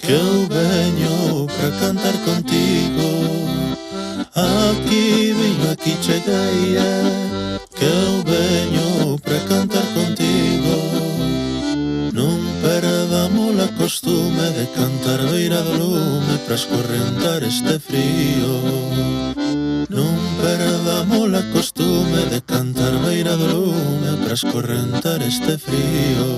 que eu veño pra cantar contigo. Aquí viño, aquí cheguei, que eu veño pra cantar contigo. Non perdamos a costume de cantar beira do lume pra escorrentar este frío. Non perdamos a costume de cantar beira do lume pra escorrentar este frío.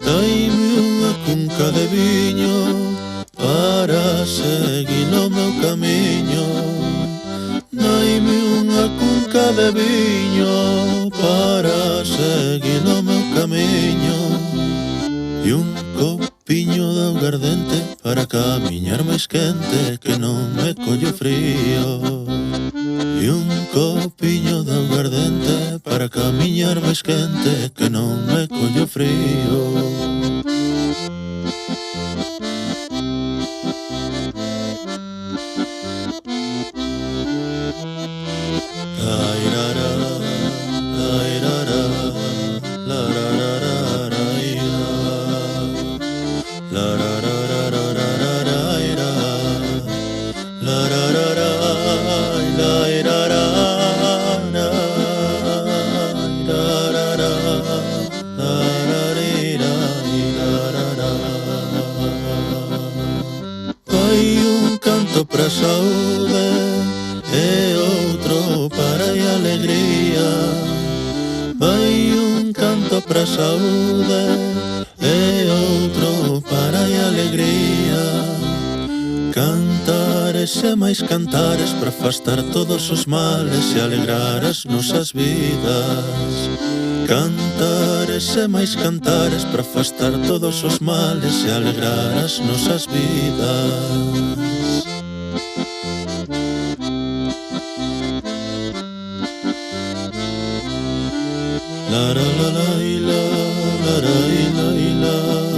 Daime unha cunca de viño para seguir o meu camiño. Daime unha cunca de viño para seguir o meu camiño. E un copiño de aguardente para camiñar máis quente, que non me collo frío. E un copiño de aguardente para camiñar máis quente, que non me collo frío. Vai un canto pra saúde e outro para a alegría. Vai un canto pra saúde e outro para a alegría. Cantares e máis cantares para afastar todos os males e alegrar as nosas vidas. Cantares e máis cantares para afastar todos os males e alegrar as nosas vidas. La la la la la la la la la.